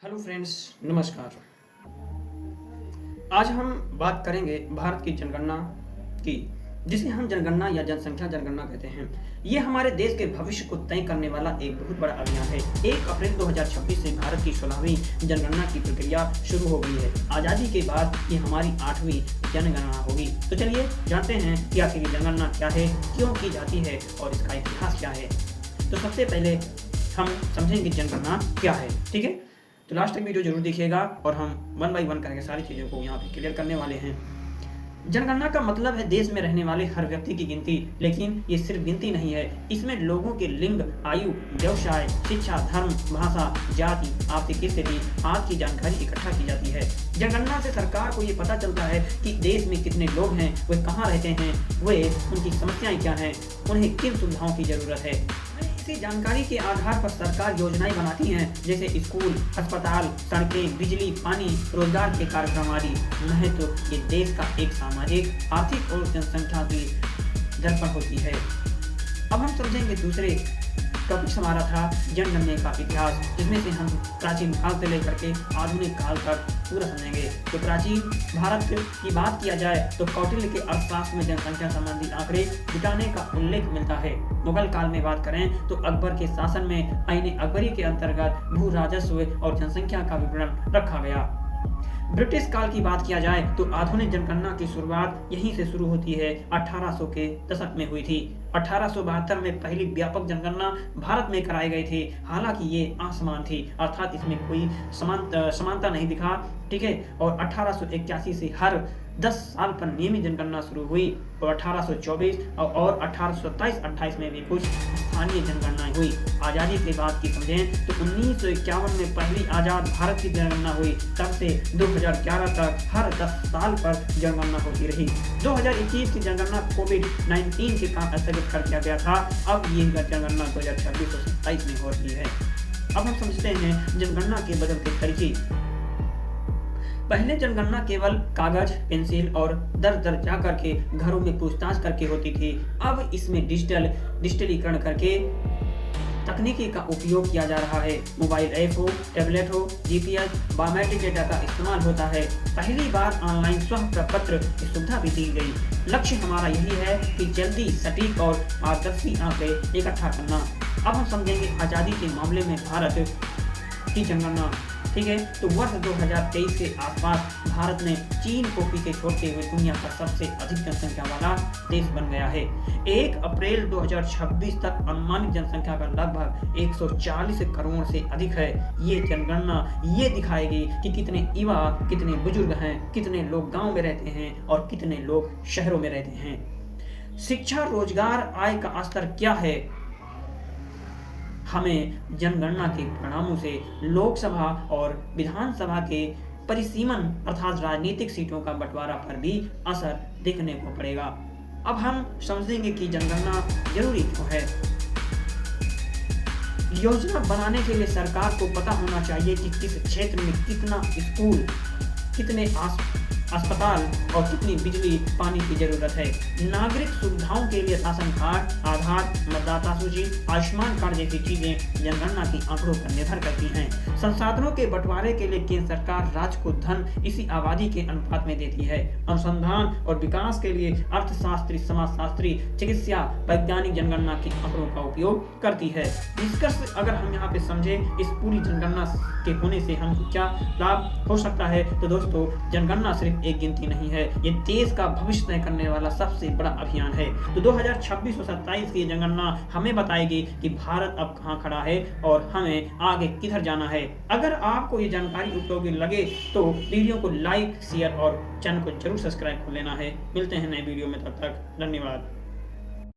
Hello friends, नमस्कार। आज हम बात करेंगे भारत की जनगणना की, जिसे हम जनगणना या जनसंख्या जनगणना कहते हैं। ये हमारे देश के भविष्य को तय करने वाला एक बहुत बड़ा अभियान है। 1 अप्रैल 2026 से भारत की 16वीं जनगणना की प्रक्रिया शुरू हो गई है। आज़ादी के बाद ये हमारी 8वीं जनगणना होगी। तो चलिए जानते हैं कि आखिर ये जनगणना क्या है, क्यों की जाती है और इसका इतिहास क्या है। तो सबसे पहले हम समझेंगे जनगणना क्या है, ठीक है। तो लास्ट तक वीडियो जरूर देखिएगा और हम वन बाई वन करके सारी चीज़ों को यहाँ पे क्लियर करने वाले हैं। जनगणना का मतलब है देश में रहने वाले हर व्यक्ति की गिनती, लेकिन ये सिर्फ गिनती नहीं है। इसमें लोगों के लिंग, आयु, व्यवसाय, शिक्षा, धर्म, भाषा, जाति, आर्थिक स्थिति आदि की जानकारी इकट्ठा की जाती है। जनगणना से सरकार को ये पता चलता है कि देश में कितने लोग हैं, वे कहाँ रहते हैं, वे उनकी समस्याएं क्या हैं, उन्हें किन सुविधाओं की जरूरत है। इसी जानकारी के आधार पर सरकार योजनाएं बनाती हैं, जैसे स्कूल, अस्पताल, सड़कें, बिजली, पानी, रोजगार के कार्यक्रम आदि। महत्व ये देश का एक सामाजिक, आर्थिक और जनसंख्या की दर्पण होती है। अब हम समझेंगे दूसरे टॉपिक हमारा था जनगणना का इतिहास, जिसमें से हम प्राचीन काल से लेकर के आधुनिक काल तक पूरा समझेंगे। तो प्राचीन भारत की बात किया जाए तो कौटिल्य के अर्थशास्त्र में जनसंख्या संबंधी आंकड़े जुटाने का उल्लेख मिलता है। मुगल काल में बात करें तो अकबर के शासन में आईने अकबरी के अंतर्गत भू राजस्व और जनसंख्या का विवरण रखा गया। ब्रिटिश काल की बात किया जाए तो आधुनिक जनगणना की शुरुआत यहीं से शुरू होती है। 1800 के दशक में हुई थी। 1872 में पहली व्यापक जनगणना भारत में कराई गई थी। हालांकि ये असमान थी, अर्थात इसमें कोई समानता नहीं दिखा, ठीक है। और 1881 से हर 10 साल पर नियमित जनगणना शुरू हुई और 1824 और 1827-28 में भी कुछ स्थानीय जनगणनाएं हुई। आज़ादी के बाद की समझें तो 1951 में पहली आज़ाद भारत की जनगणना हुई। तब से 2011 तक हर 10 साल पर जनगणना होती रही। 2021 की जनगणना कोविड-19 के कारण स्थगित कर दिया गया था। अब ये जनगणना 2026 और 27 में हो रही है। अब हम समझते हैं जनगणना के बदलते तरीके। पहले जनगणना केवल कागज, पेंसिल और दर दर जा करके घरों में पूछताछ करके होती थी। अब इसमें डिजिटलीकरण करके तकनीकी का उपयोग किया जा रहा है। मोबाइल ऐप हो, टैबलेट हो, जीपीएस, बायोमेट्रिक डेटा का इस्तेमाल होता है। पहली बार ऑनलाइन स्व प्रपत्र की सुविधा भी दी गई। लक्ष्य हमारा यही है कि जल्दी, सटीक और पारदर्शी आंकड़े इकट्ठा करना। अब हम समझेंगे आज़ादी के मामले में भारत की जनगणना, ठीक है। तो वर्ष 2023 के आसपास भारत ने चीन को पीछे छोड़ते हुए दुनिया का सबसे अधिक जनसंख्या वाला देश बन गया है। 1 अप्रैल 2026 तक अनुमानित जनसंख्या का लगभग 140 करोड़ से अधिक है। ये जनगणना ये दिखाएगी कि कितने युवा, कितने बुजुर्ग हैं, कितने लोग गांव में रहते हैं और कितने लोग शहरों में रहते हैं। शिक्षा, रोजगार, आय का स्तर क्या है। हमें जनगणना के परिणामों से लोकसभा और विधानसभा के परिसीमन अर्थात राजनीतिक सीटों का बंटवारा पर भी असर देखने को पड़ेगा। अब हम समझेंगे कि जनगणना जरूरी क्यों है। योजना बनाने के लिए सरकार को पता होना चाहिए कि किस क्षेत्र में कितना स्कूल, कितने अस्पताल और कितनी बिजली, पानी की जरूरत है। नागरिक सुविधाओं के लिए राशन कार्ड, आधार, मतदाता सूची, आयुष्मान कार्ड जैसी चीजें जनगणना की आंकड़ों पर निर्भर करती हैं। संसाधनों के बंटवारे के लिए केंद्र सरकार राज्य को धन इसी आबादी के अनुपात में देती है। अनुसंधान और विकास के लिए अर्थशास्त्री, समाजशास्त्री, चिकित्सा, वैज्ञानिक जनगणना के आंकड़ों का उपयोग करती है। निष्कर्ष अगर हम यहाँ पे समझे इस पूरी जनगणना के होने से हमको क्या लाभ हो सकता है, तो दोस्तों जनगणना सिर्फ एक गिनती नहीं है, ये देश का भविष्य तय करने वाला सबसे बड़ा अभियान है। तो 2026 और 27 की जनगणना हमें बताएगी कि भारत अब कहां खड़ा है और हमें आगे किधर जाना है। अगर आपको ये जानकारी उपयोगी लगे तो वीडियो को लाइक, शेयर और चैनल को जरूर सब्सक्राइब कर लेना है। मिलते हैं नए वीडियो में, तब तक धन्यवाद।